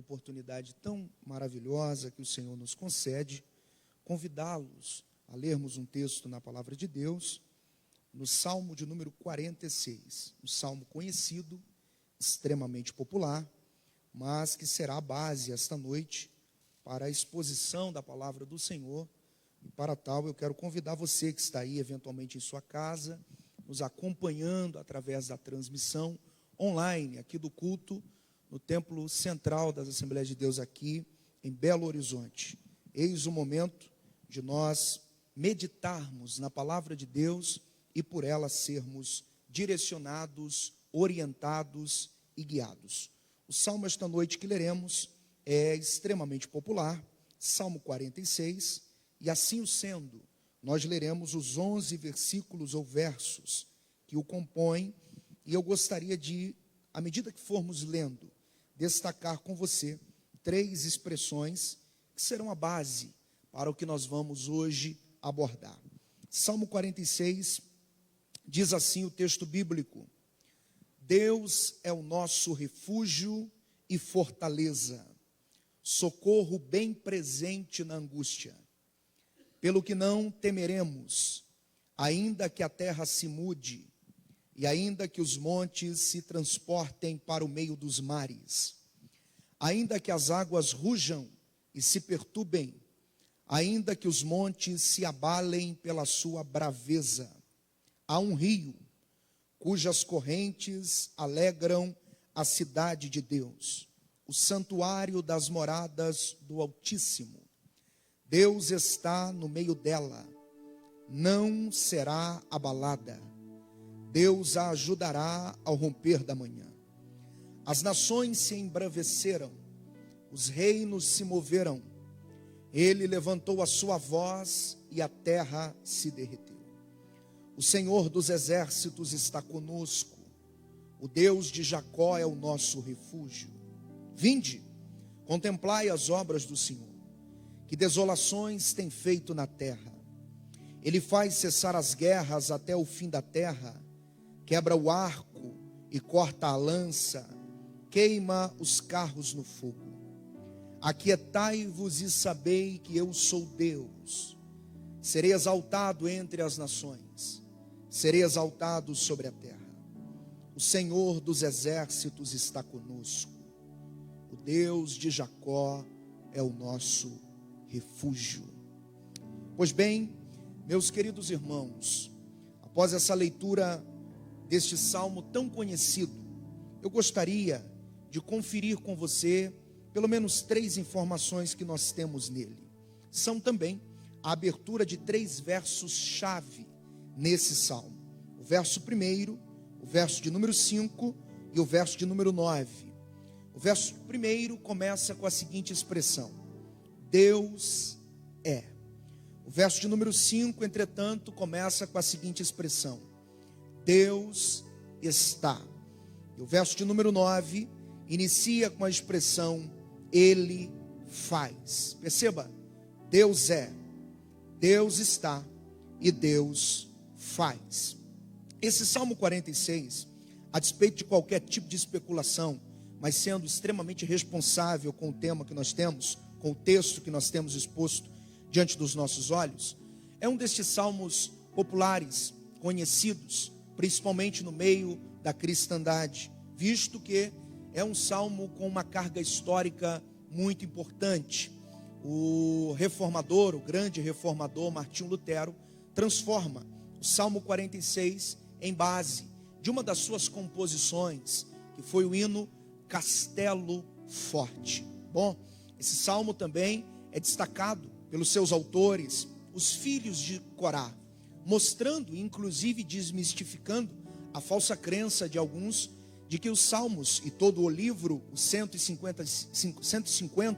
oportunidade tão maravilhosa que o Senhor nos concede, convidá-los a lermos um texto na palavra de Deus, no Salmo de número 46, um salmo conhecido, extremamente popular, mas que será a base esta noite para a exposição da palavra do Senhor. E para tal eu quero convidar você que está aí eventualmente em sua casa, nos acompanhando através da transmissão online aqui do culto, no Templo Central das Assembleias de Deus aqui em Belo Horizonte. Eis o momento de nós meditarmos na palavra de Deus e por ela sermos direcionados, orientados e guiados. O salmo esta noite que leremos é extremamente popular, Salmo 46, e assim o sendo, nós leremos os 11 versículos ou versos que o compõem, e eu gostaria de, à medida que formos lendo, destacar com você 3 expressões que serão a base para o que nós vamos hoje abordar. Salmo 46, diz assim o texto bíblico: Deus é o nosso refúgio e fortaleza, socorro bem presente na angústia. Pelo que não temeremos, ainda que a terra se mude, e ainda que os montes se transportem para o meio dos mares, ainda que as águas rujam e se perturbem, ainda que os montes se abalem pela sua braveza. Há um rio, cujas correntes alegram a cidade de Deus, o santuário das moradas do Altíssimo. Deus está no meio dela, não será abalada. Deus a ajudará ao romper da manhã. As nações se embraveceram, os reinos se moveram. Ele levantou a sua voz e a terra se derreteu. O Senhor dos exércitos está conosco. O Deus de Jacó é o nosso refúgio. Vinde, contemplai as obras do Senhor, que desolações tem feito na terra. Ele faz cessar as guerras até o fim da terra, quebra o arco e corta a lança, queima os carros no fogo. Aquietai-vos e sabei que eu sou Deus. Serei exaltado entre as nações, serei exaltado sobre a terra. O Senhor dos exércitos está conosco. O Deus de Jacó é o nosso refúgio. Pois bem, meus queridos irmãos, após essa leitura deste salmo tão conhecido, eu gostaria de conferir com você pelo menos 3 informações que nós temos nele. São também a abertura de 3 versos-chave nesse salmo. O verso 1, o verso de número 5 e o verso de número 9. O verso 1 começa com a seguinte expressão: Deus é. O verso de número 5, entretanto, começa com a seguinte expressão: Deus está. E o verso de número 9 inicia com a expressão: Ele faz. Perceba, Deus é, Deus está e Deus faz. Esse Salmo 46, a despeito de qualquer tipo de especulação, mas sendo extremamente responsável com o tema que nós temos, com o texto que nós temos exposto diante dos nossos olhos, é um destes salmos populares, conhecidos, principalmente no meio da cristandade, visto que é um salmo com uma carga histórica muito importante. O reformador, o grande reformador Martinho Lutero, transforma o Salmo 46 em base de uma das suas composições, que foi o hino Castelo Forte. Bom, esse salmo também é destacado pelos seus autores, os filhos de Corá, mostrando, inclusive desmistificando a falsa crença de alguns de que os salmos e todo o livro, os 150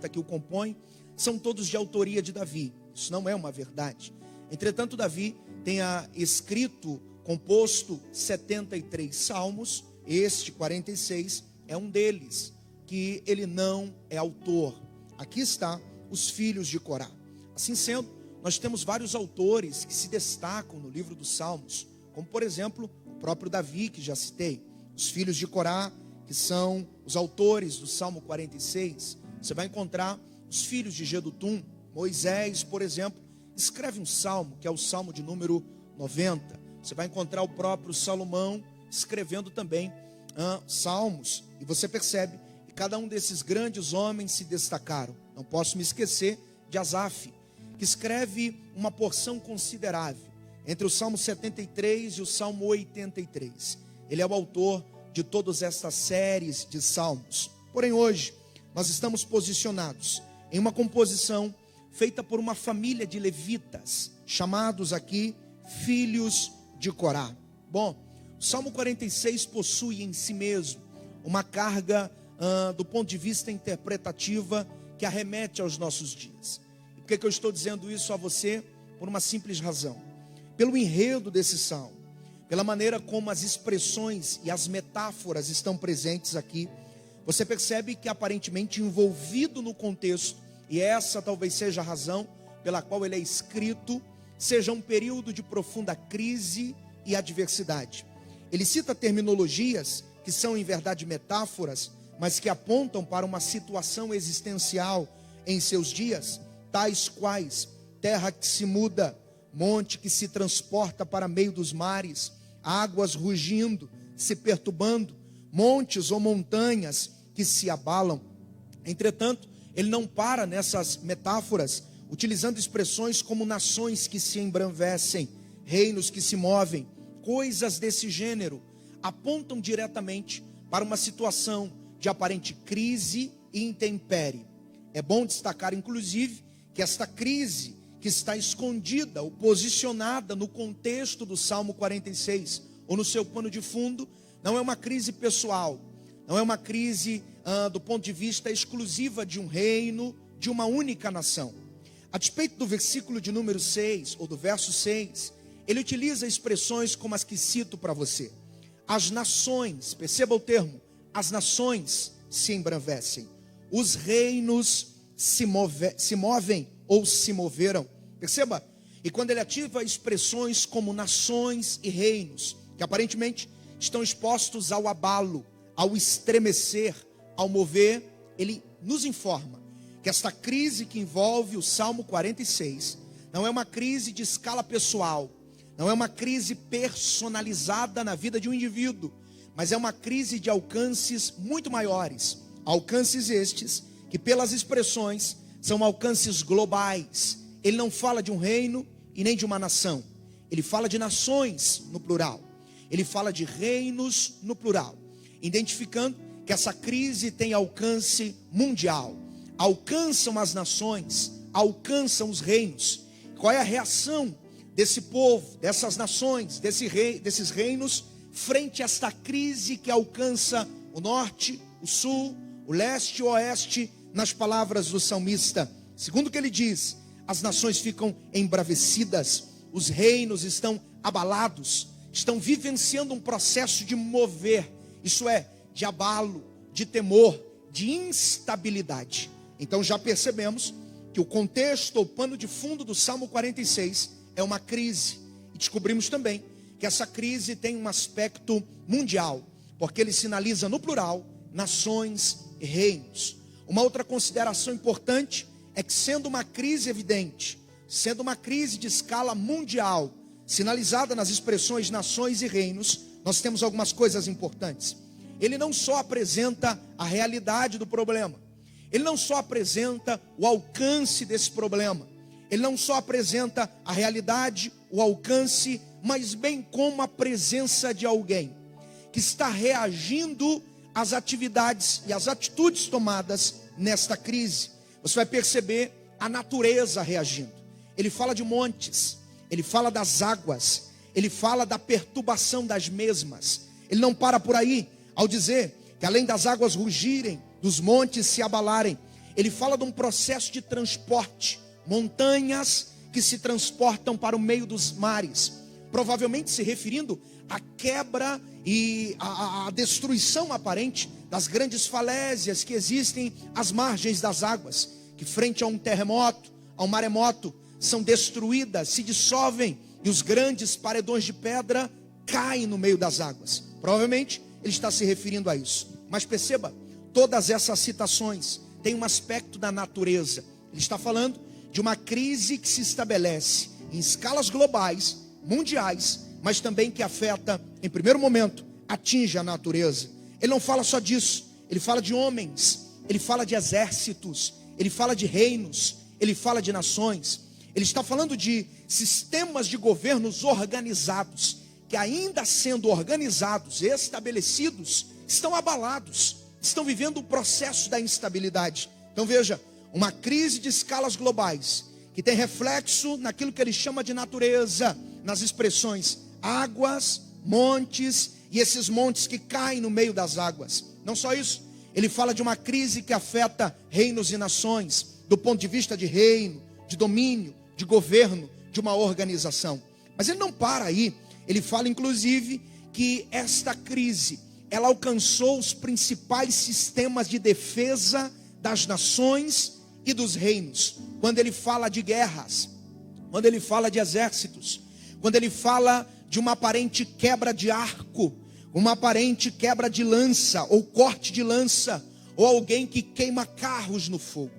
que o compõem, são todos de autoria de Davi. Isso não é uma verdade. Entretanto, Davi tenha escrito, composto 73 salmos, este 46 é um deles, que ele não é autor. Aqui está os filhos de Corá. Assim sendo, nós temos vários autores que se destacam no livro dos Salmos, como por exemplo, o próprio Davi, que já citei. Os filhos de Corá, que são os autores do Salmo 46, você vai encontrar os filhos de Jedutum. Moisés, por exemplo, escreve um salmo, que é o salmo de número 90. Você vai encontrar o próprio Salomão escrevendo também salmos. E você percebe que cada um desses grandes homens se destacaram. Não posso me esquecer de Asaf, que escreve uma porção considerável entre o Salmo 73 e o Salmo 83. Ele é o autor de todas estas séries de salmos. Porém, hoje, nós estamos posicionados em uma composição feita por uma família de levitas, chamados aqui filhos de Corá. Bom, o Salmo 46 possui em si mesmo uma carga do ponto de vista interpretativa que arremete aos nossos dias. E por que eu estou dizendo isso a você? Por uma simples razão. Pelo enredo desse salmo, pela maneira como as expressões e as metáforas estão presentes aqui, você percebe que aparentemente envolvido no contexto, e essa talvez seja a razão pela qual ele é escrito, seja um período de profunda crise e adversidade. Ele cita terminologias que são em verdade metáforas, mas que apontam para uma situação existencial em seus dias, tais quais terra que se muda, monte que se transporta para meio dos mares, águas rugindo, se perturbando, montes ou montanhas que se abalam. Entretanto, ele não para nessas metáforas, utilizando expressões como nações que se embranvecem, reinos que se movem. Coisas desse gênero apontam diretamente para uma situação de aparente crise e intempérie. É bom destacar, inclusive, que esta crise que está escondida ou posicionada no contexto do Salmo 46, ou no seu pano de fundo, não é uma crise pessoal, não é uma crise do ponto de vista exclusiva de um reino, de uma única nação. A despeito do versículo de número 6, ou do verso 6, ele utiliza expressões como as que cito para você. As nações, perceba o termo, as nações se embranvecem, os reinos se movem ou se moveram. Perceba? E quando ele ativa expressões como nações e reinos, que aparentemente estão expostos ao abalo, ao estremecer, ao mover, ele nos informa que esta crise que envolve o Salmo 46 não é uma crise de escala pessoal, não é uma crise personalizada na vida de um indivíduo, mas é uma crise de alcances muito maiores, alcances estes que pelas expressões são alcances globais. Ele não fala de um reino e nem de uma nação, ele fala de nações no plural, ele fala de reinos no plural, identificando que essa crise tem alcance mundial, alcançam as nações, alcançam os reinos. Qual é a reação desse povo, dessas nações, desses reinos, frente a esta crise que alcança o norte, o sul, o leste e o oeste, nas palavras do salmista? Segundo o que ele diz, as nações ficam embravecidas, os reinos estão abalados, estão vivenciando um processo de mover, isso é, de abalo, de temor, de instabilidade. Então já percebemos que o contexto, o pano de fundo do Salmo 46 é uma crise. E descobrimos também que essa crise tem um aspecto mundial, porque ele sinaliza no plural nações e reinos. Uma outra consideração importante é que, sendo uma crise evidente, sendo uma crise de escala mundial, sinalizada nas expressões nações e reinos, nós temos algumas coisas importantes. Ele não só apresenta a realidade do problema, ele não só apresenta o alcance desse problema, ele não só apresenta a realidade, o alcance, mas bem como a presença de alguém que está reagindo às atividades e às atitudes tomadas nesta crise. Você vai perceber a natureza reagindo. Ele fala de montes, ele fala das águas, ele fala da perturbação das mesmas. Ele não para por aí ao dizer que além das águas rugirem, dos montes se abalarem, ele fala de um processo de transporte, montanhas que se transportam para o meio dos mares, provavelmente se referindo à quebra e à destruição aparente das grandes falésias que existem às margens das águas, que frente a um terremoto, a um maremoto, são destruídas, se dissolvem, e os grandes paredões de pedra caem no meio das águas. Provavelmente ele está se referindo a isso. Mas perceba, todas essas citações tem um aspecto da natureza. Ele está falando de uma crise que se estabelece em escalas globais, mundiais, mas também que afeta, em primeiro momento, atinge a natureza. Ele não fala só disso, ele fala de homens, ele fala de exércitos, ele fala de reinos, ele fala de nações. Ele está falando de sistemas de governos organizados, que ainda sendo organizados, estabelecidos, estão abalados, estão vivendo o processo da instabilidade. Então veja, uma crise de escalas globais, que tem reflexo naquilo que ele chama de natureza, nas expressões águas, montes, e esses montes que caem no meio das águas. Não só isso, ele fala de uma crise que afeta reinos e nações, do ponto de vista de reino, de domínio, de governo, de uma organização. Mas ele não para aí, ele fala inclusive que esta crise, ela alcançou os principais sistemas de defesa das nações e dos reinos. Quando ele fala de guerras, quando ele fala de exércitos, quando ele fala de uma aparente quebra de arco, uma aparente quebra de lança, ou corte de lança, ou alguém que queima carros no fogo.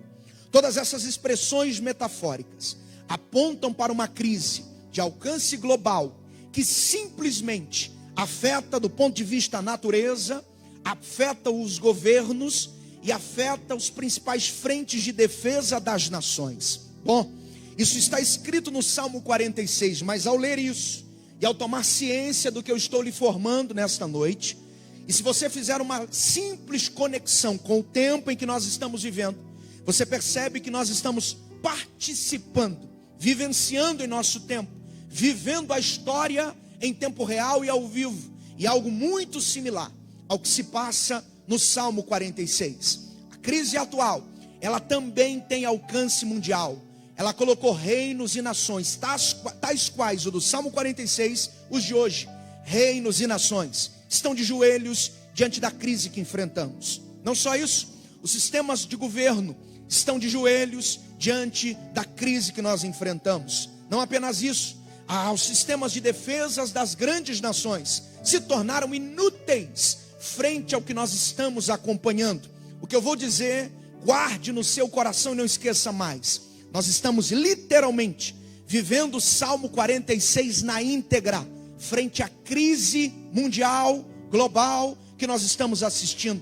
Todas essas expressões metafóricas apontam para uma crise de alcance global, que simplesmente afeta do ponto de vista da natureza, afeta os governos e afeta os principais frentes de defesa das nações. Bom, isso está escrito no Salmo 46, mas ao ler isso, e ao tomar ciência do que eu estou lhe formando nesta noite, e se você fizer uma simples conexão com o tempo em que nós estamos vivendo, você percebe que nós estamos participando, vivenciando em nosso tempo, vivendo a história em tempo real e ao vivo, e algo muito similar ao que se passa no Salmo 46. A crise atual, ela também tem alcance mundial. Ela colocou reinos e nações, tais quais o do Salmo 46, os de hoje. Reinos e nações estão de joelhos diante da crise que enfrentamos. Não só isso, os sistemas de governo estão de joelhos diante da crise que nós enfrentamos. Não apenas isso, os sistemas de defesas das grandes nações se tornaram inúteis frente ao que nós estamos acompanhando. O que eu vou dizer, guarde no seu coração e não esqueça mais. Nós estamos literalmente vivendo o Salmo 46 na íntegra, frente à crise mundial, global, que nós estamos assistindo.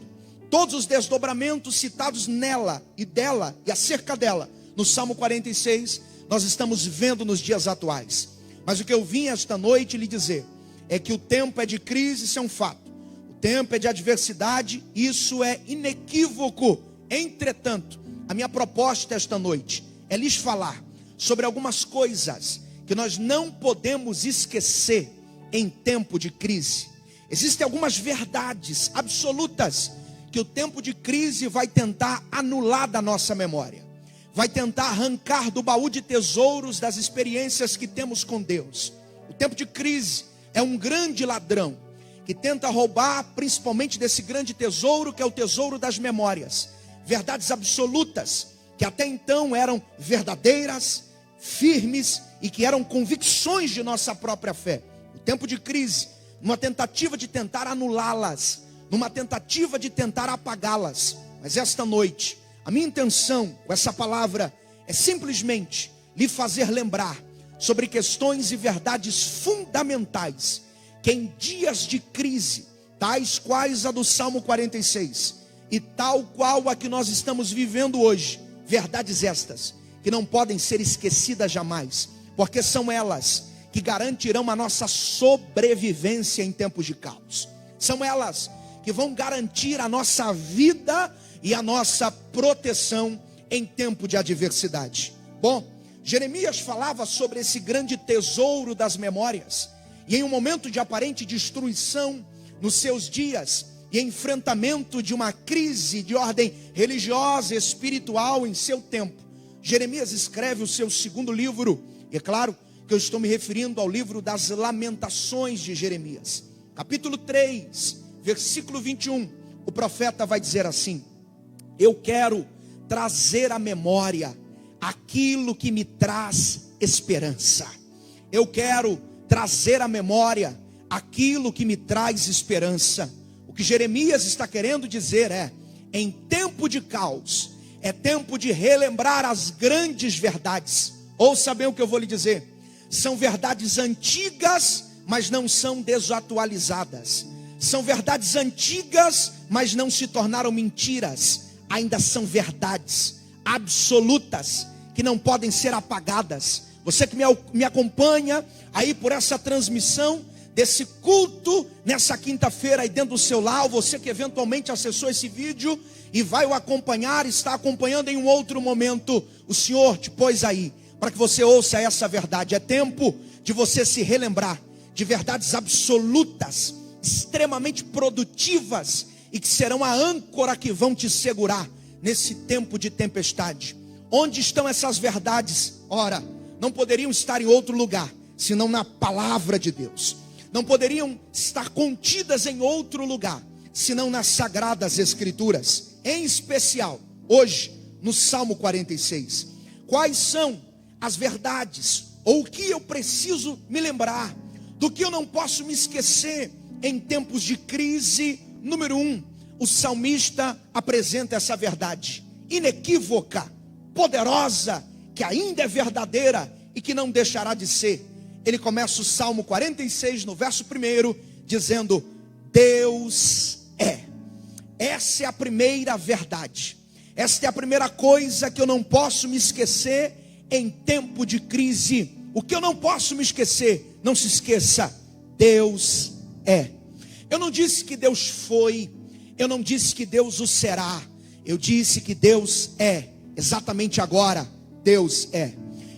Todos os desdobramentos citados nela e dela e acerca dela, no Salmo 46, nós estamos vendo nos dias atuais. Mas o que eu vim esta noite lhe dizer, é que o tempo é de crise, isso é um fato. O tempo é de adversidade, isso é inequívoco. Entretanto, a minha proposta esta noite é lhes falar sobre algumas coisas que nós não podemos esquecer em tempo de crise. Existem algumas verdades absolutas que o tempo de crise vai tentar anular da nossa memória. Vai tentar arrancar do baú de tesouros das experiências que temos com Deus. O tempo de crise é um grande ladrão que tenta roubar principalmente desse grande tesouro que é o tesouro das memórias. Verdades absolutas que até então eram verdadeiras, firmes e que eram convicções de nossa própria fé. O tempo de crise, numa tentativa de tentar anulá-las, numa tentativa de tentar apagá-las. Mas esta noite, a minha intenção com essa palavra é simplesmente lhe fazer lembrar sobre questões e verdades fundamentais que em dias de crise, tais quais a do Salmo 46 e tal qual a que nós estamos vivendo hoje, verdades estas que não podem ser esquecidas jamais, porque são elas que garantirão a nossa sobrevivência em tempos de caos. São elas que vão garantir a nossa vida e a nossa proteção em tempo de adversidade. Bom, Jeremias falava sobre esse grande tesouro das memórias, e em um momento de aparente destruição nos seus dias, e enfrentamento de uma crise de ordem religiosa e espiritual em seu tempo, Jeremias escreve o seu segundo livro, e é claro que eu estou me referindo ao livro das Lamentações de Jeremias. Capítulo 3, versículo 21, o profeta vai dizer assim: eu quero trazer à memória aquilo que me traz esperança. Eu quero trazer à memória aquilo que me traz esperança. O que Jeremias está querendo dizer é: em tempo de caos, É tempo de relembrar as grandes verdades. Ouça bem o que eu vou lhe dizer. São verdades antigas, mas não são desatualizadas. São verdades antigas, mas não se tornaram mentiras. Ainda são verdades absolutas, que não podem ser apagadas. Você que me acompanha aí por essa transmissão desse culto nessa quinta-feira aí dentro do seu lar, você que eventualmente acessou esse vídeo e vai o acompanhar, está acompanhando em um outro momento, o Senhor te pôs aí para que você ouça essa verdade. É tempo de você se relembrar de verdades absolutas, extremamente produtivas e que serão a âncora que vão te segurar nesse tempo de tempestade. Onde estão essas verdades? Ora, não poderiam estar em outro lugar, senão na palavra de Deus. Não poderiam estar contidas em outro lugar, senão nas sagradas escrituras. Em especial, hoje, no Salmo 46. Quais são as verdades, ou o que eu preciso me lembrar, do que eu não posso me esquecer em tempos de crise? Número 1, o salmista apresenta essa verdade inequívoca, poderosa, que ainda é verdadeira e que não deixará de ser. Ele começa o Salmo 46 no verso 1 dizendo: Deus é. Essa é a primeira verdade. Esta é a primeira coisa que eu não posso me esquecer em tempo de crise. O que eu não posso me esquecer, não se esqueça, Deus é. Eu não disse que Deus foi, eu não disse que Deus o será, eu disse que Deus é. Exatamente agora, Deus é.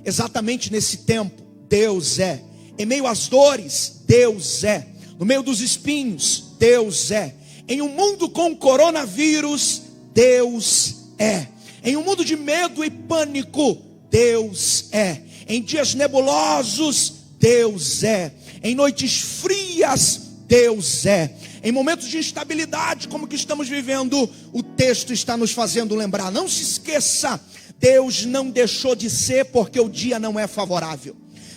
Exatamente nesse tempo, Deus é. Em meio às dores, Deus é. No meio dos espinhos, Deus é. Em um mundo com coronavírus, Deus é. Em um mundo de medo e pânico, Deus é. Em dias nebulosos, Deus é. Em noites frias, Deus é. Em momentos de instabilidade como que estamos vivendo, o texto está nos fazendo lembrar. Não se esqueça, Deus não deixou de ser porque o dia não é favorável.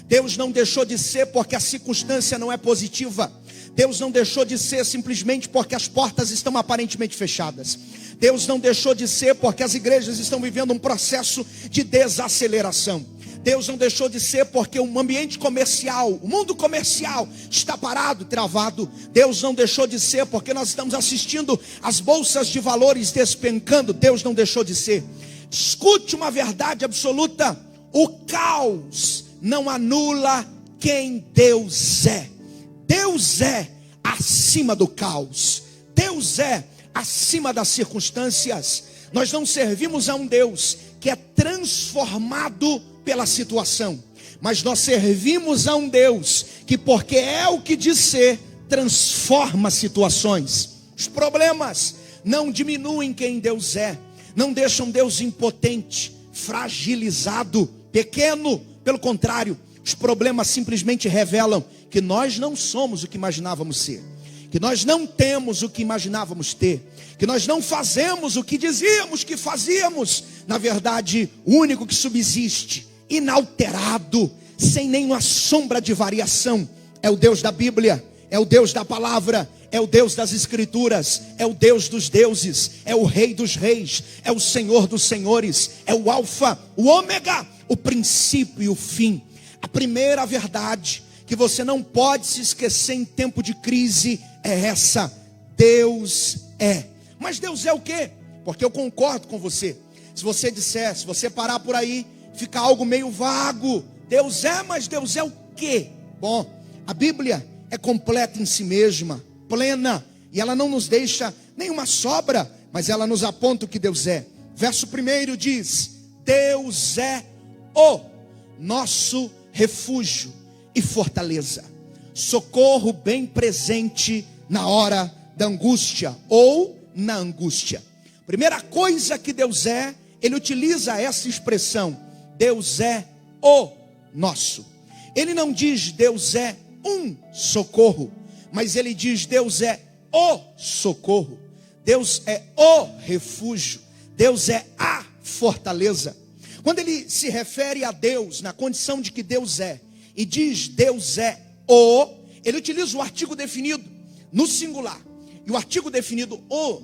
Deus não deixou de ser porque a circunstância não é positiva. Deus não deixou de ser simplesmente porque as portas estão aparentemente fechadas. Deus não deixou de ser porque as igrejas estão vivendo um processo de desaceleração. Deus não deixou de ser porque o ambiente comercial, o mundo comercial está parado, travado. Deus não deixou de ser porque nós estamos assistindo as bolsas de valores despencando. Deus não deixou de ser. Escute uma verdade absoluta: o caos não anula quem Deus é. Deus é acima do caos. Deus é acima das circunstâncias. Nós não servimos a um Deus que é transformado pela situação, mas nós servimos a um Deus que, porque é o que diz ser, transforma situações. Os problemas não diminuem quem Deus é, não deixam Deus impotente, fragilizado, pequeno. Pelo contrário, os problemas simplesmente revelam que nós não somos o que imaginávamos ser, que nós não temos o que imaginávamos ter, que nós não fazemos o que dizíamos que fazíamos. Na verdade, o único que subsiste, inalterado, sem nenhuma sombra de variação, é o Deus da Bíblia, é o Deus da palavra, é o Deus das escrituras, é o Deus dos deuses, é o Rei dos reis, é o Senhor dos senhores, é o Alfa, o Ômega, o princípio e o fim. A primeira verdade que você não pode se esquecer em tempo de crise é essa: Deus é. Mas Deus é o quê? Porque eu concordo com você. Se você disser, se você parar por aí, fica algo meio vago. Deus é, mas Deus é o quê? Bom, a Bíblia é completa em si mesma, plena, e ela não nos deixa nenhuma sobra, mas ela nos aponta o que Deus é. Verso 1 diz: Deus é o nosso refúgio e fortaleza, socorro bem presente na hora da angústia ou na angústia. Primeira coisa que Deus é, ele utiliza essa expressão: Deus é o nosso. Ele não diz Deus é um socorro, mas ele diz Deus é o socorro. Deus é o refúgio. Deus é a fortaleza. Quando ele se refere a Deus na condição de que Deus é, e diz Deus é o, ele utiliza o artigo definido no singular. E o artigo definido o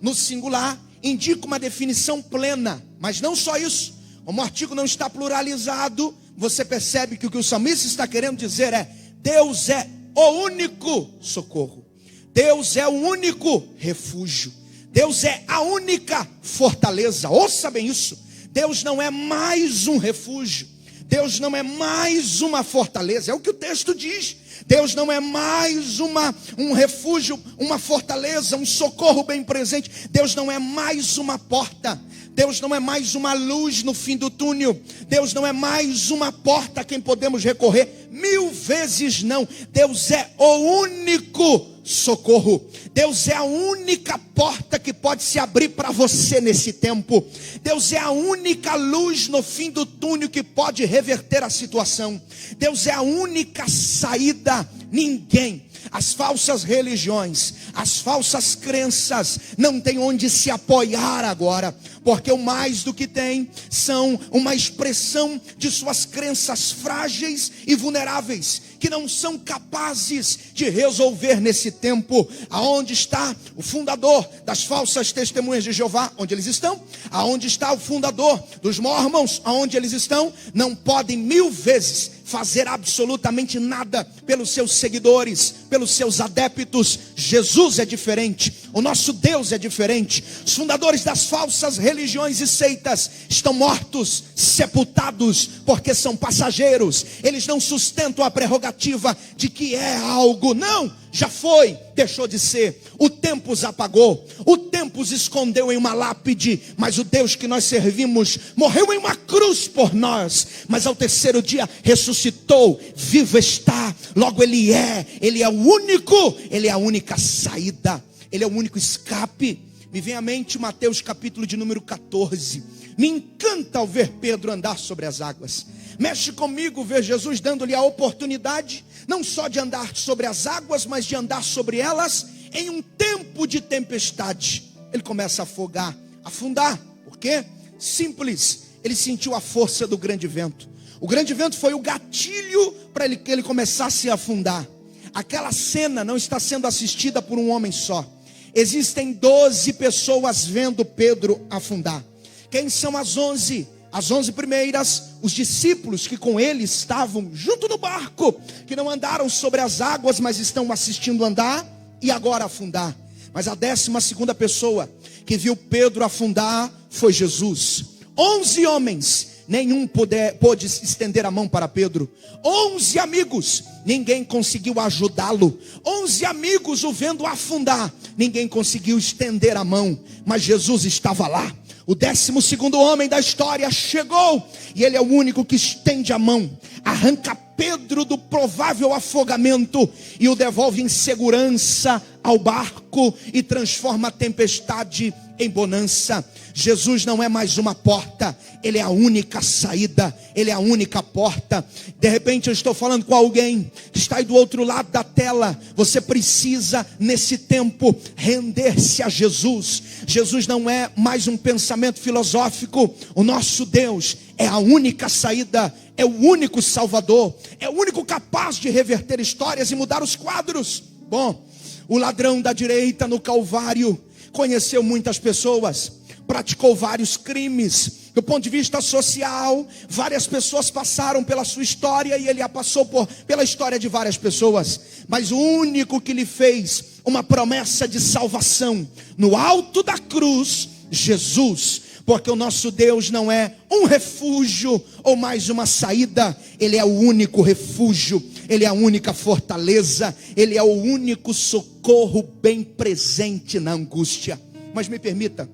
no singular, indica uma definição plena, mas não só isso. Como o artigo não está pluralizado, você percebe que o que o salmista está querendo dizer é: Deus é o único socorro, Deus é o único refúgio, Deus é a única fortaleza. Ouça bem isso: Deus não é mais um refúgio, Deus não é mais uma fortaleza, é o que o texto diz. Deus não é mais um refúgio, uma fortaleza, um socorro bem presente. Deus não é mais uma porta, Deus não é mais uma luz no fim do túnel, Deus não é mais uma porta a quem podemos recorrer. 1000 vezes não. Deus é o único socorro, Deus é a única porta que pode se abrir para você nesse tempo. Deus é a única luz no fim do túnel que pode reverter a situação. Deus é a única saída. Ninguém, as falsas religiões, as falsas crenças não têm onde se apoiar agora, porque o mais do que tem são uma expressão de suas crenças frágeis e vulneráveis, que não são capazes de resolver nesse tempo. Aonde está o fundador das falsas testemunhas de Jeová? Onde eles estão? Aonde está o fundador dos mormons? Aonde eles estão? Não podem 1000 vezes fazer absolutamente nada pelos seus seguidores, pelos seus adeptos. Jesus é diferente, o nosso Deus é diferente. Os fundadores das falsas religiões e seitas estão mortos, sepultados, porque são passageiros. Eles não sustentam a prerrogativa de que é algo. Não, já foi, deixou de ser. O tempo os apagou, o tempo os escondeu em uma lápide. Mas o Deus que nós servimos morreu em uma cruz por nós, mas ao terceiro dia ressuscitou, vivo está. Logo Ele é o único, Ele é a única saída, Ele é o único escape. Me vem à mente Mateus capítulo de número 14. Me encanta ao ver Pedro andar sobre as águas. Mexe comigo ver Jesus dando-lhe a oportunidade, não só de andar sobre as águas, mas de andar sobre elas em um tempo de tempestade. Ele começa a afogar, afundar. Por quê? Simples, ele sentiu a força do grande vento. O grande vento foi o gatilho para que ele começasse a afundar. Aquela cena não está sendo assistida por um homem só. Existem 12 pessoas vendo Pedro afundar. Quem são as 11? As 11 primeiras, os discípulos que com ele estavam junto no barco, que não andaram sobre as águas, mas estão assistindo andar e agora afundar. Mas a 12ª pessoa que viu Pedro afundar foi Jesus. 11 homens, nenhum pôde estender a mão para Pedro. 11 amigos, ninguém conseguiu ajudá-lo. 11 amigos o vendo afundar, ninguém conseguiu estender a mão, mas Jesus estava lá. O 12º homem da história chegou, e ele é o único que estende a mão, arranca Pedro do provável afogamento e o devolve em segurança ao barco e transforma a tempestade em bonança. Jesus não é mais uma porta, Ele é a única saída, Ele é a única porta. De repente eu estou falando com alguém que está aí do outro lado da tela. Você precisa nesse tempo render-se a Jesus. Jesus não é mais um pensamento filosófico. O nosso Deus é a única saída, é o único Salvador, é o único capaz de reverter histórias e mudar os quadros. Bom, o ladrão da direita no Calvário conheceu muitas pessoas, praticou vários crimes. Do ponto de vista social, várias pessoas passaram pela sua história e ele a passou pela história de várias pessoas. Mas o único que lhe fez uma promessa de salvação no alto da cruz, Jesus. Porque o nosso Deus não é um refúgio ou mais uma saída. Ele é o único refúgio, Ele é a única fortaleza, Ele é o único socorro bem presente na angústia. Mas me permita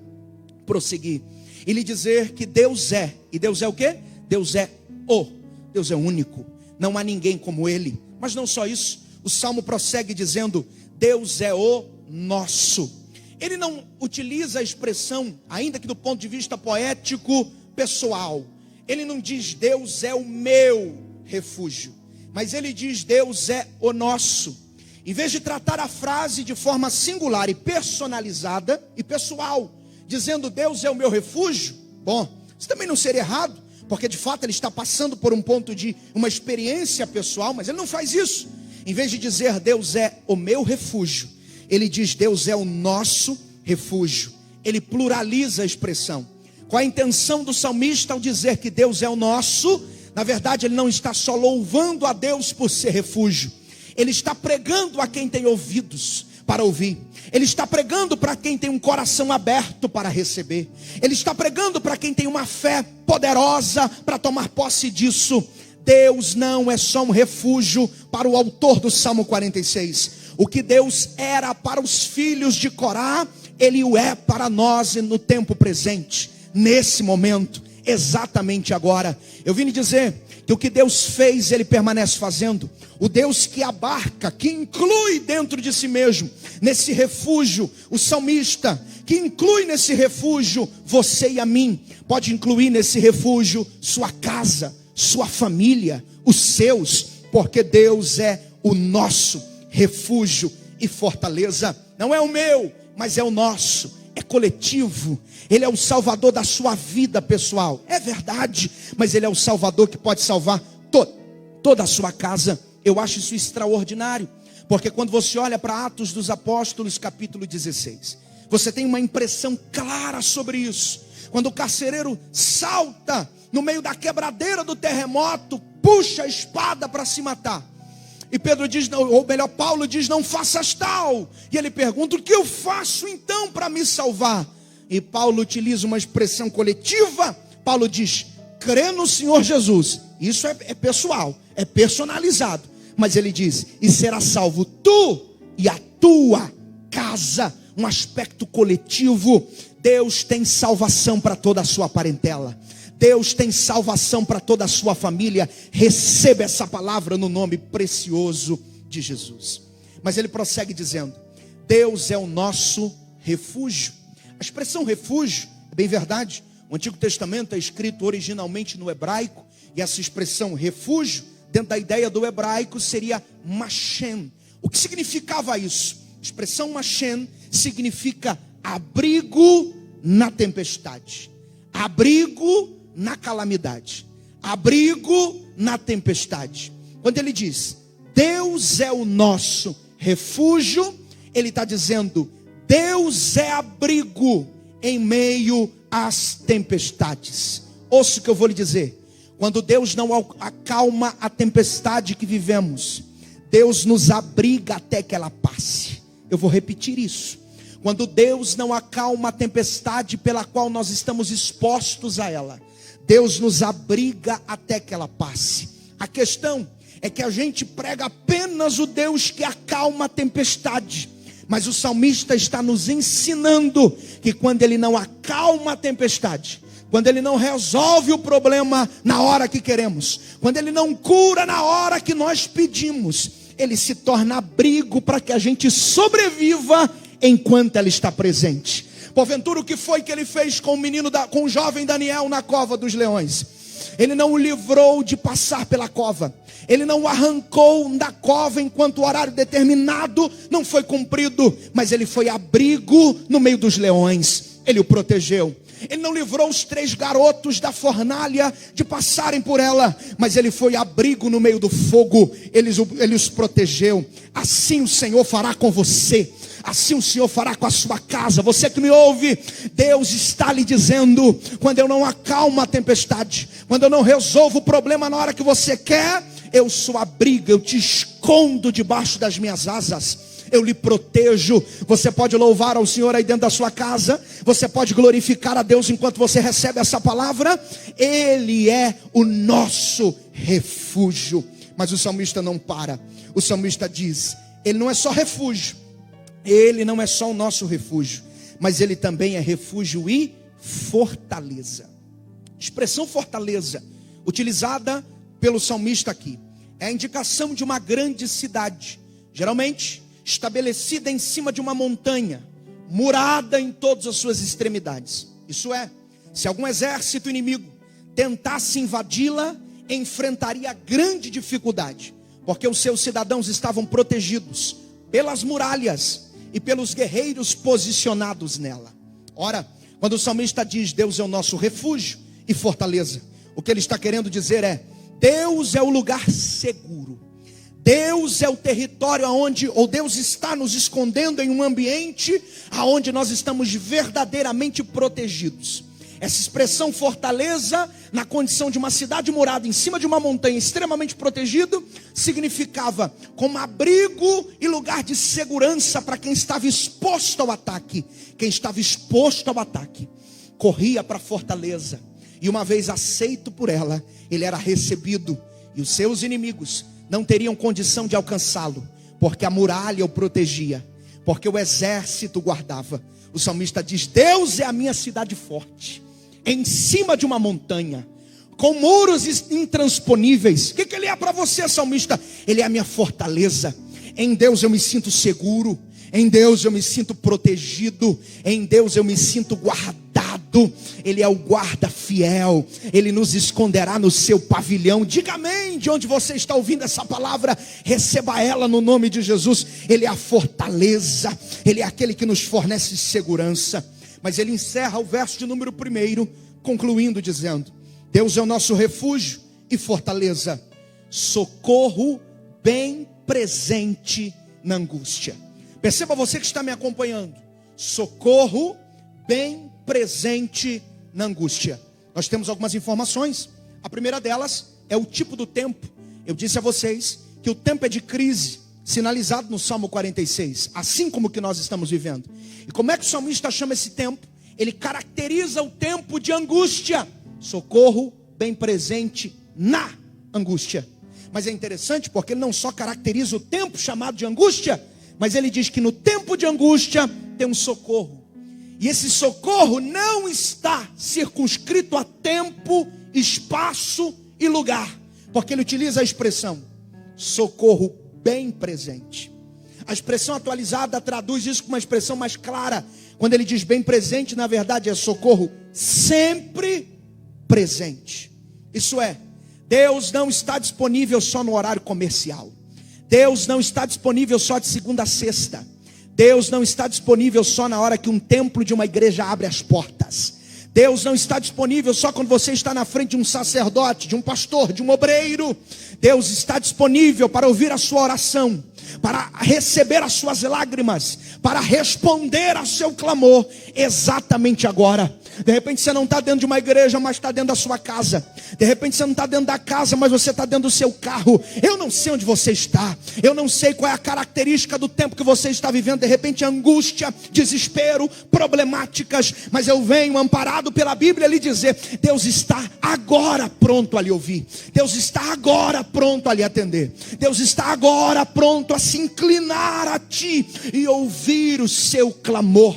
prosseguir e lhe dizer que Deus é. E Deus é o quê? Deus é único. Não há ninguém como Ele. Mas não só isso, o Salmo prossegue dizendo: Deus é o nosso. Ele não utiliza a expressão, ainda que do ponto de vista poético, pessoal. Ele não diz Deus é o meu refúgio, mas ele diz Deus é o nosso. Em vez de tratar a frase de forma singular e personalizada e pessoal, dizendo Deus é o meu refúgio, bom, isso também não seria errado, porque de fato ele está passando por um ponto de uma experiência pessoal, mas ele não faz isso. Em vez de dizer Deus é o meu refúgio, ele diz Deus é o nosso refúgio. ele pluraliza a expressão. Qual a intenção do salmista ao dizer que Deus é o nosso? Na verdade, ele não está só louvando a Deus por ser refúgio. Ele está pregando a quem tem ouvidos para ouvir. Ele está pregando para quem tem um coração aberto para receber. Ele está pregando para quem tem uma fé poderosa para tomar posse disso. Deus não é só um refúgio para o autor do Salmo 46. O que Deus era para os filhos de Corá, Ele o é para nós no tempo presente, nesse momento, exatamente agora. Eu vim lhe dizer que o que Deus fez, Ele permanece fazendo. O Deus que abarca, que inclui dentro de si mesmo, nesse refúgio, o salmista, que inclui nesse refúgio você e a mim, pode incluir nesse refúgio sua casa, sua família, os seus, porque Deus é o nosso refúgio e fortaleza. Não é o meu, mas é o nosso, é coletivo. Ele é o salvador da sua vida pessoal, é verdade, mas Ele é o salvador que pode salvar toda a sua casa. Eu acho isso extraordinário, porque quando você olha para Atos dos Apóstolos, capítulo 16, você tem uma impressão clara sobre isso. Quando o carcereiro salta no meio da quebradeira do terremoto, puxa a espada para se matar. E Pedro diz, ou melhor, Paulo diz, não faças tal. E ele pergunta, o que eu faço então para me salvar? E Paulo utiliza uma expressão coletiva. Paulo diz, crê no Senhor Jesus. Isso é pessoal, é personalizado. Mas ele diz, e será salvo tu e a tua casa. Um aspecto coletivo. Deus tem salvação para toda a sua parentela. Deus tem salvação para toda a sua família. Receba essa palavra no nome precioso de Jesus. Mas ele prossegue dizendo, Deus é o nosso refúgio. A expressão refúgio, é bem verdade, o Antigo Testamento é escrito originalmente no hebraico, e essa expressão refúgio, dentro da ideia do hebraico, seria Mashen. O que significava isso? A expressão Mashen significa abrigo na tempestade, abrigo na calamidade, abrigo na tempestade. Quando ele diz, Deus é o nosso refúgio, ele está dizendo, Deus é abrigo em meio às tempestades. Ouça o que eu vou lhe dizer. Quando Deus não acalma a tempestade que vivemos, Deus nos abriga até que ela passe. Eu vou repetir isso. Quando Deus não acalma a tempestade pela qual nós estamos expostos a ela, Deus nos abriga até que ela passe. A questão é que a gente prega apenas o Deus que acalma a tempestade. Mas o salmista está nos ensinando que quando ele não acalma a tempestade, quando ele não resolve o problema na hora que queremos, quando ele não cura na hora que nós pedimos, ele se torna abrigo para que a gente sobreviva enquanto ela está presente. Porventura, o que foi que ele fez com o jovem Daniel na cova dos leões? Ele não o livrou de passar pela cova. Ele não o arrancou da cova enquanto o horário determinado não foi cumprido. Mas ele foi abrigo no meio dos leões. Ele o protegeu. Ele não livrou os 3 garotos da fornalha de passarem por ela, mas ele foi abrigo no meio do fogo. Ele os protegeu. Assim o Senhor fará com você. Assim o Senhor fará com a sua casa. Você que me ouve, Deus está lhe dizendo, quando eu não acalmo a tempestade, quando eu não resolvo o problema na hora que você quer, eu sou abrigo, eu te escondo debaixo das minhas asas, eu lhe protejo. Você pode louvar ao Senhor aí dentro da sua casa, você pode glorificar a Deus enquanto você recebe essa palavra. Ele é o nosso refúgio. Mas o salmista não para. O salmista diz, ele não é só refúgio, ele não é só o nosso refúgio, mas ele também é refúgio e fortaleza. Expressão fortaleza, utilizada pelo salmista aqui, é a indicação de uma grande cidade, geralmente estabelecida em cima de uma montanha, murada em todas as suas extremidades. Isso é, se algum exército inimigo tentasse invadi-la, enfrentaria grande dificuldade, porque os seus cidadãos estavam protegidos pelas muralhas e pelos guerreiros posicionados nela. Ora, quando o salmista diz, Deus é o nosso refúgio e fortaleza, o que ele está querendo dizer é, Deus é o lugar seguro, Deus é o território aonde, ou Deus está nos escondendo em um ambiente aonde nós estamos verdadeiramente protegidos. Essa expressão fortaleza, na condição de uma cidade murada em cima de uma montanha extremamente protegido, significava como abrigo e lugar de segurança para quem estava exposto ao ataque. Quem estava exposto ao ataque corria para a fortaleza, e uma vez aceito por ela, ele era recebido, e os seus inimigos não teriam condição de alcançá-lo, porque a muralha o protegia, porque o exército guardava. O salmista diz: Deus é a minha cidade forte, em cima de uma montanha, com muros intransponíveis. O que ele é para você, salmista? Ele é a minha fortaleza. Em Deus eu me sinto seguro, em Deus eu me sinto protegido, em Deus eu me sinto guardado. Ele é o guarda fiel, Ele nos esconderá no seu pavilhão. Diga amém, de onde você está ouvindo essa palavra, receba ela no nome de Jesus. Ele é a fortaleza, Ele é aquele que nos fornece segurança. Mas ele encerra o verso de número 1, concluindo dizendo: Deus é o nosso refúgio e fortaleza, socorro bem presente na angústia. Perceba, você que está me acompanhando, socorro bem presente na angústia. Nós temos algumas informações. A primeira delas é o tipo do tempo. Eu disse a vocês que o tempo é de crise, sinalizado no Salmo 46, assim como que nós estamos vivendo. E como é que o salmista chama esse tempo? Ele caracteriza o tempo de angústia, socorro bem presente na angústia. Mas é interessante porque ele não só caracteriza o tempo chamado de angústia, mas ele diz que no tempo de angústia tem um socorro. E esse socorro não está circunscrito a tempo, espaço e lugar, porque ele utiliza a expressão socorro bem presente. A expressão atualizada traduz isso com uma expressão mais clara. Quando ele diz bem presente, na verdade é socorro sempre presente. Isso é, Deus não está disponível só no horário comercial. Deus não está disponível só de segunda a sexta. Deus não está disponível só na hora que um templo de uma igreja abre as portas. Deus não está disponível só quando você está na frente de um sacerdote, de um pastor, de um obreiro. Deus está disponível para ouvir a sua oração, para receber as suas lágrimas, para responder ao seu clamor exatamente agora. De repente você não está dentro de uma igreja, mas está dentro da sua casa. De repente você não está dentro da casa, mas você está dentro do seu carro. Eu não sei onde você está, eu não sei qual é a característica do tempo que você está vivendo. De repente angústia, desespero, problemáticas. Mas eu venho amparado pela Bíblia lhe dizer: Deus está agora pronto a lhe ouvir. Deus está agora pronto a lhe atender. Deus está agora pronto a se inclinar a ti e ouvir o seu clamor.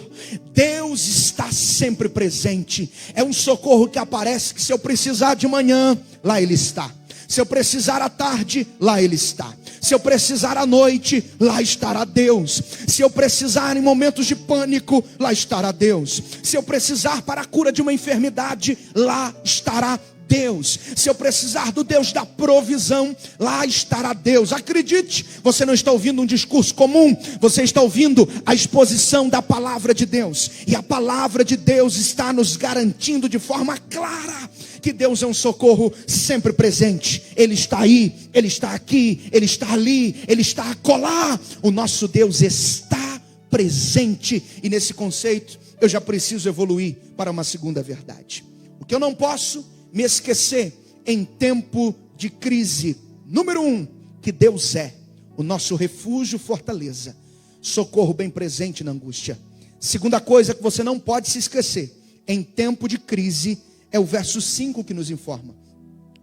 Deus está sempre presente. É um socorro que aparece que se eu precisar de manhã, lá Ele está. Se eu precisar à tarde, lá Ele está. Se eu precisar à noite, lá estará Deus. Se eu precisar em momentos de pânico, lá estará Deus. Se eu precisar para a cura de uma enfermidade, lá estará Deus. Se eu precisar do Deus da provisão, lá estará Deus. Acredite, você não está ouvindo um discurso comum, você está ouvindo a exposição da palavra de Deus. E a palavra de Deus está nos garantindo de forma clara que Deus é um socorro sempre presente. Ele está aí, Ele está aqui, Ele está ali, Ele está acolá. O nosso Deus está presente. E nesse conceito eu já preciso evoluir para uma segunda verdade. O que eu não posso me esquecer em tempo de crise: número 1, que Deus é o nosso refúgio, fortaleza, socorro bem presente na angústia. Segunda coisa que você não pode se esquecer em tempo de crise é o verso 5 que nos informa.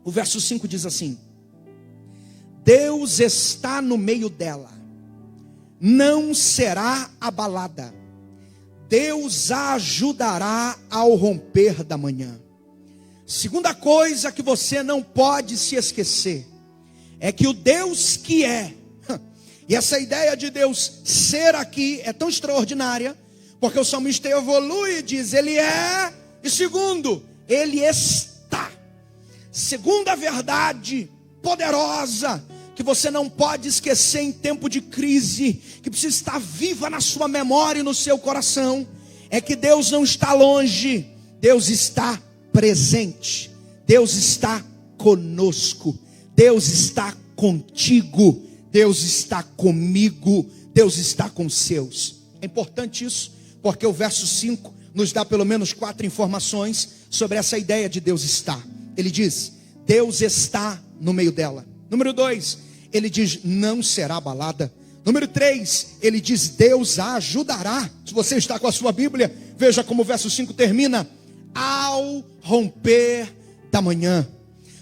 O verso 5 diz assim: Deus está no meio dela, não será abalada. Deus a ajudará ao romper da manhã. Segunda coisa que você não pode se esquecer é que o Deus que é, e essa ideia de Deus ser aqui é tão extraordinária, porque o salmista evolui e diz: Ele é, e segundo, Ele está. Segunda verdade poderosa que você não pode esquecer em tempo de crise, que precisa estar viva na sua memória e no seu coração, é que Deus não está longe, Deus está presente. Deus está conosco, Deus está contigo, Deus está comigo, Deus está com os seus. É importante isso, porque o verso 5 nos dá pelo menos 4 informações sobre essa ideia de Deus estar. Ele diz, Deus está no meio dela. Número 2, ele diz, não será abalada. Número 3, ele diz, Deus a ajudará. Se você está com a sua Bíblia, veja como o verso 5 termina, ao romper da manhã.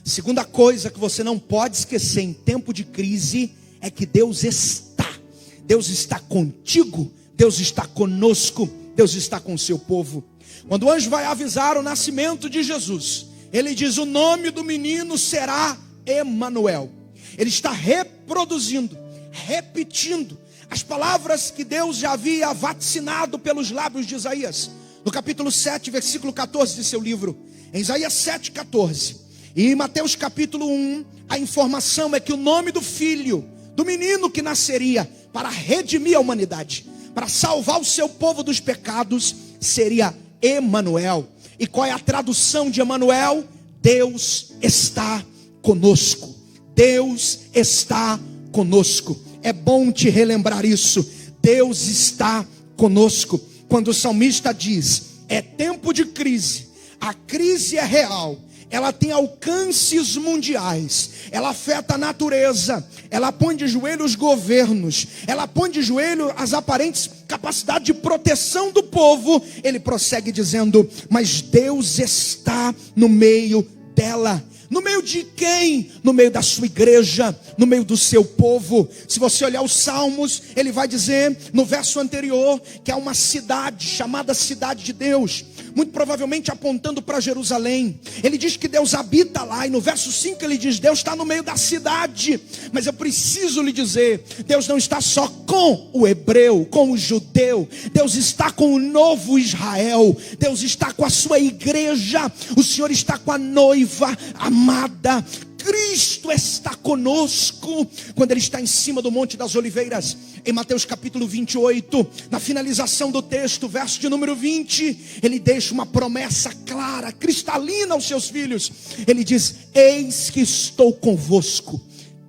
Segunda coisa que você não pode esquecer em tempo de crise, é que Deus está contigo, Deus está conosco, Deus está com o seu povo. Quando o anjo vai avisar o nascimento de Jesus, ele diz, o nome do menino será Emanuel. Ele está reproduzindo, repetindo as palavras que Deus já havia vaticinado pelos lábios de Isaías, no capítulo 7, versículo 14 de seu livro. Em Isaías 7, 14 e em Mateus capítulo 1, a informação é que o nome do filho, do menino que nasceria para redimir a humanidade, para salvar o seu povo dos pecados, seria Emanuel. E qual é a tradução de Emanuel? Deus está conosco. Deus está conosco. É bom te relembrar isso. Deus está conosco. Quando o salmista diz, é tempo de crise, a crise é real, ela tem alcances mundiais, ela afeta a natureza, ela põe de joelho os governos, ela põe de joelho as aparentes capacidades de proteção do povo. Ele prossegue dizendo, mas Deus está no meio dela. No meio de quem? No meio da sua igreja, no meio do seu povo. Se você olhar os Salmos, ele vai dizer no verso anterior que há uma cidade chamada Cidade de Deus, muito provavelmente apontando para Jerusalém. Ele diz que Deus habita lá, e no verso 5 ele diz, Deus está no meio da cidade. Mas eu preciso lhe dizer, Deus não está só com o hebreu, com o judeu, Deus está com o novo Israel, Deus está com a sua igreja, o Senhor está com a noiva amada. Cristo está conosco. Quando ele está em cima do Monte das Oliveiras, em Mateus capítulo 28, na finalização do texto, verso de número 20, ele deixa uma promessa clara, cristalina aos seus filhos. Ele diz, eis que estou convosco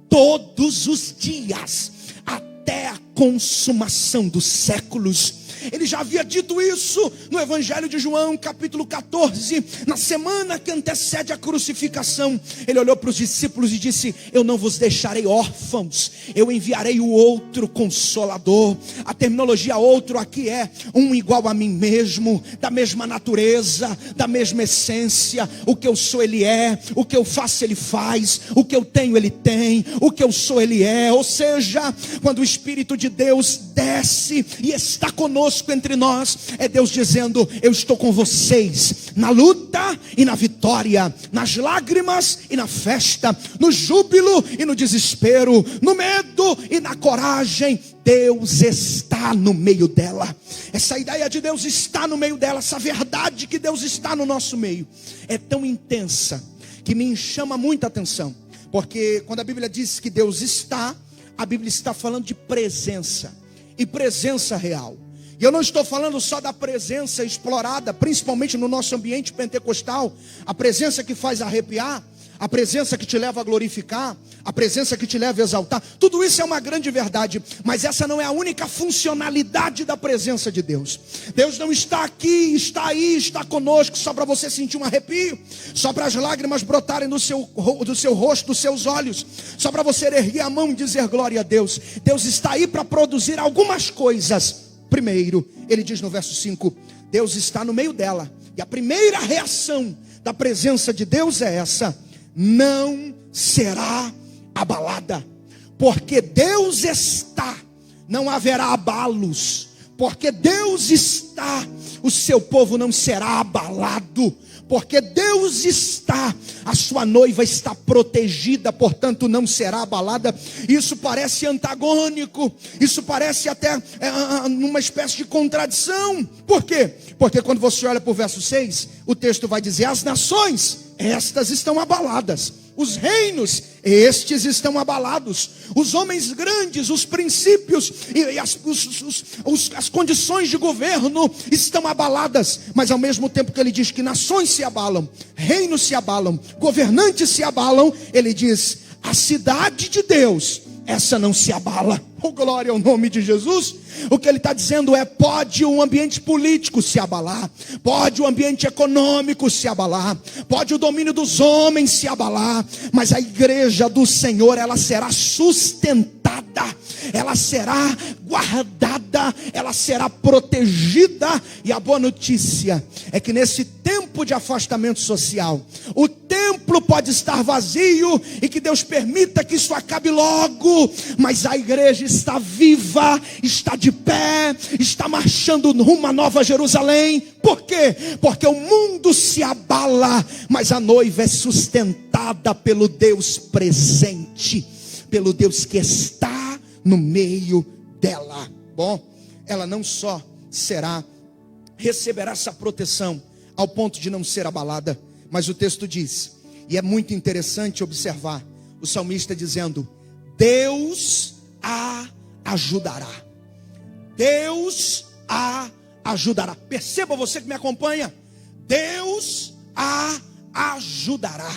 todos os dias, até a consumação dos séculos. Ele já havia dito isso no Evangelho de João, capítulo 14, na semana que antecede a crucificação. Ele olhou para os discípulos e disse, eu não vos deixarei órfãos, eu enviarei o outro Consolador. A terminologia outro aqui é um igual a mim mesmo, da mesma natureza, da mesma essência. O que eu sou ele é, o que eu faço ele faz, o que eu tenho ele tem, o que eu sou ele é. Ou seja, quando o Espírito de Deus desce e está conosco entre nós, é Deus dizendo, eu estou com vocês na luta e na vitória, nas lágrimas e na festa, no júbilo e no desespero, no medo e na coragem. Deus está no meio dela. Essa ideia de Deus está no meio dela, essa verdade que Deus está no nosso meio, é tão intensa que me chama muita atenção, porque quando a Bíblia diz que Deus está, a Bíblia está falando de presença, e presença real. E eu não estou falando só da presença explorada, principalmente no nosso ambiente pentecostal, a presença que faz arrepiar, a presença que te leva a glorificar, a presença que te leva a exaltar. Tudo isso é uma grande verdade, mas essa não é a única funcionalidade da presença de Deus. Deus não está aqui, está aí, está conosco só para você sentir um arrepio, só para as lágrimas brotarem do seu rosto, dos seus olhos, só para você erguer a mão e dizer glória a Deus. Deus está aí para produzir algumas coisas. Primeiro, ele diz no verso 5, Deus está no meio dela. E a primeira reação da presença de Deus é essa: não será abalada. Porque Deus está, não haverá abalos. Porque Deus está, o seu povo não será abalado. Porque Deus está, a sua noiva está protegida, portanto não será abalada. Isso parece antagônico, isso parece até numa espécie de contradição. Por quê? Porque quando você olha para o verso 6, o texto vai dizer, as nações, estas estão abaladas. Os reinos, estes estão abalados. Os homens grandes, os princípios e as condições de governo estão abaladas. Mas ao mesmo tempo que ele diz que nações se abalam, reinos se abalam, governantes se abalam, ele diz, a cidade de Deus essa não se abala. Oh, glória ao nome de Jesus. O que ele está dizendo é: pode o ambiente político se abalar, pode o ambiente econômico se abalar, pode o domínio dos homens se abalar, mas a igreja do Senhor, ela será sustentada, ela será guardada, ela será protegida. E a boa notícia é que nesse tempo de afastamento social, o templo pode estar vazio e que Deus permita que isso acabe logo, mas a igreja está viva, está de pé, está marchando rumo à Nova Jerusalém. Por quê? Porque o mundo se abala, mas a noiva é sustentada pelo Deus presente, pelo Deus que está no meio dela. Bom, ela não só receberá essa proteção ao ponto de não ser abalada, mas o texto diz, e é muito interessante observar, o salmista dizendo: Deus a ajudará. Deus a ajudará. Perceba, você que me acompanha, Deus a ajudará.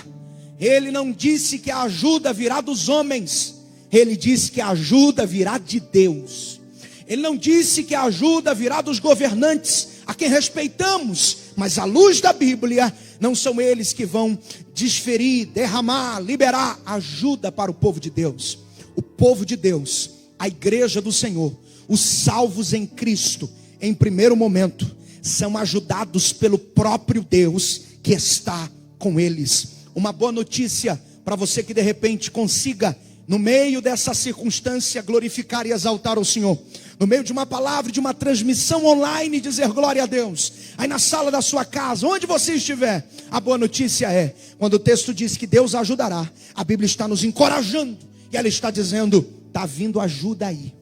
Ele não disse que a ajuda virá dos homens, ele disse que a ajuda virá de Deus. Ele não disse que a ajuda virá dos governantes, a quem respeitamos, mas à luz da Bíblia, não são eles que vão desferir, derramar, liberar ajuda para o povo de Deus. O povo de Deus, a igreja do Senhor, os salvos em Cristo, em primeiro momento, são ajudados pelo próprio Deus que está com eles. Uma boa notícia para você que de repente consiga, no meio dessa circunstância, glorificar e exaltar o Senhor. No meio de uma palavra, de uma transmissão online, dizer glória a Deus. Aí na sala da sua casa, onde você estiver, a boa notícia é, quando o texto diz que Deus ajudará, a Bíblia está nos encorajando. E ela está dizendo: está vindo ajuda aí.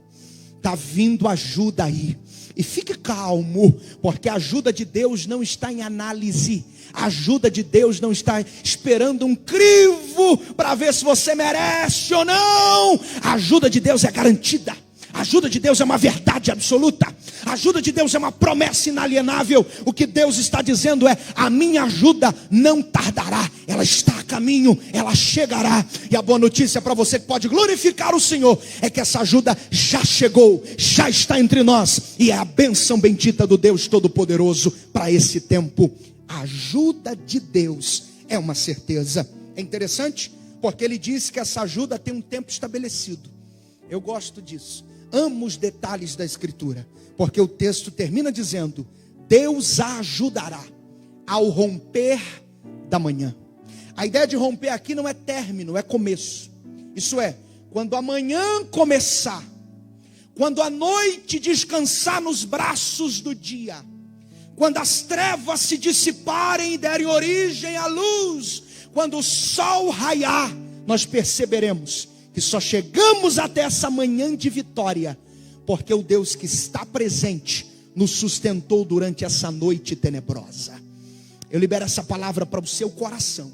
Está vindo ajuda aí. E fique calmo, porque a ajuda de Deus não está em análise. A ajuda de Deus não está esperando um crivo para ver se você merece ou não. A ajuda de Deus é garantida. A ajuda de Deus é uma verdade absoluta. A ajuda de Deus é uma promessa inalienável. O que Deus está dizendo é: a minha ajuda não tardará. Ela está a caminho, ela chegará. E a boa notícia para você que pode glorificar o Senhor é que essa ajuda já chegou, já está entre nós. E é a bênção bendita do Deus Todo-Poderoso para esse tempo. A ajuda de Deus é uma certeza. É interessante porque ele disse que essa ajuda tem um tempo estabelecido. Eu gosto disso. Amo os detalhes da Escritura, porque o texto termina dizendo: Deus a ajudará ao romper da manhã. A ideia de romper aqui não é término, é começo. Isso é, quando a manhã começar, quando a noite descansar nos braços do dia, quando as trevas se dissiparem e derem origem à luz, quando o sol raiar, nós perceberemos que só chegamos até essa manhã de vitória, porque o Deus que está presente nos sustentou durante essa noite tenebrosa. Eu libero essa palavra para o seu coração,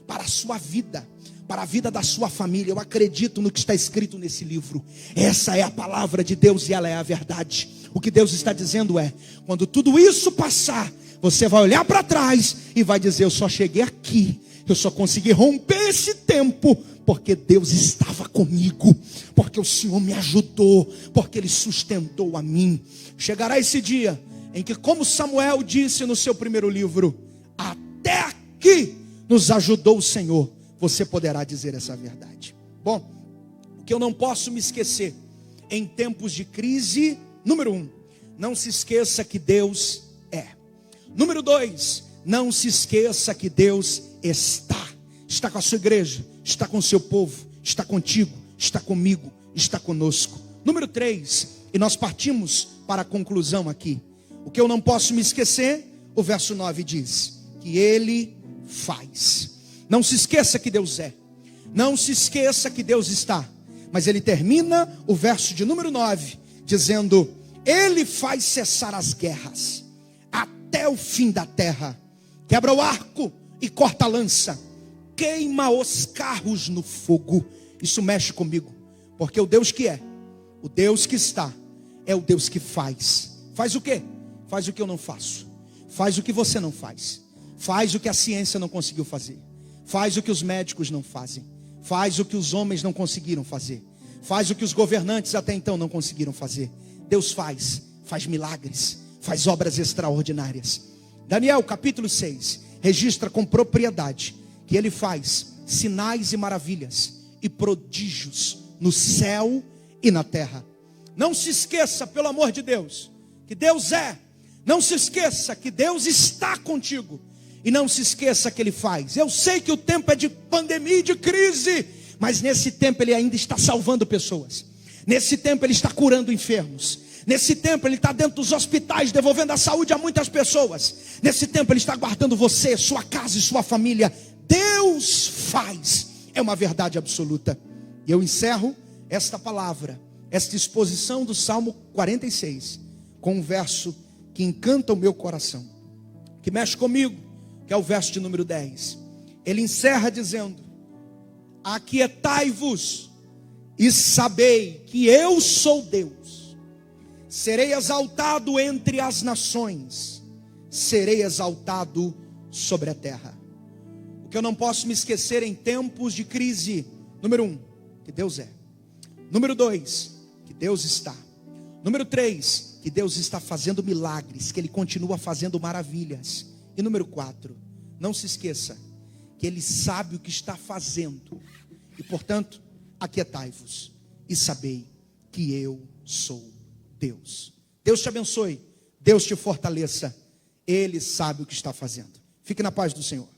para a sua vida, para a vida da sua família. Eu acredito no que está escrito nesse livro. Essa é a palavra de Deus e ela é a verdade. O que Deus está dizendo é: quando tudo isso passar, você vai olhar para trás e vai dizer: eu só cheguei aqui, eu só consegui romper esse tempo porque Deus estava comigo, porque o Senhor me ajudou, porque Ele sustentou a mim. Chegará esse dia em que, como Samuel disse no seu primeiro livro, até aqui nos ajudou o Senhor. Você poderá dizer essa verdade. Bom, o que eu não posso me esquecer em tempos de crise: número 1, não se esqueça que Deus é. Número 2, não se esqueça que Deus está com a sua igreja, está com o seu povo, está contigo, está comigo, está conosco. Número 3, e nós partimos para a conclusão aqui. O que eu não posso me esquecer, o verso 9 diz, que Ele faz. Não se esqueça que Deus é, não se esqueça que Deus está. Mas ele termina o verso de número 9, dizendo: Ele faz cessar as guerras, até o fim da terra. Quebra o arco e corta a lança, queima os carros no fogo. Isso mexe comigo, porque o Deus que é, o Deus que está, é o Deus que faz. Faz o quê? Faz o que eu não faço, faz o que você não faz, faz o que a ciência não conseguiu fazer, faz o que os médicos não fazem, faz o que os homens não conseguiram fazer, Faz o que os governantes até então não conseguiram fazer. Deus faz milagres, faz obras extraordinárias. Daniel capítulo 6 registra com propriedade que ele faz sinais e maravilhas e prodígios no céu e na terra. Não se esqueça, pelo amor de Deus, que Deus é. Não se esqueça que Deus está contigo. E não se esqueça que Ele faz. Eu sei que o tempo é de pandemia e de crise, mas nesse tempo Ele ainda está salvando pessoas. Nesse tempo Ele está curando enfermos. Nesse tempo Ele está dentro dos hospitais, devolvendo a saúde a muitas pessoas. Nesse tempo Ele está guardando você, sua casa e sua família. Deus faz. É uma verdade absoluta. E eu encerro esta palavra, esta exposição do Salmo 46, com um verso que encanta o meu coração, que mexe comigo, que é o verso de número 10. Ele encerra dizendo: aquietai-vos e sabei que eu sou Deus. Serei exaltado entre as nações, serei exaltado sobre a terra. O que eu não posso me esquecer em tempos de crise: número 1, que Deus é. Número 2, que Deus está. Número 3, que Deus está fazendo milagres, que Ele continua fazendo maravilhas. E número 4, não se esqueça que Ele sabe o que está fazendo. E portanto, aquietai-vos e sabei que eu sou Deus. Deus te abençoe, Deus te fortaleça. Ele sabe o que está fazendo. Fique na paz do Senhor.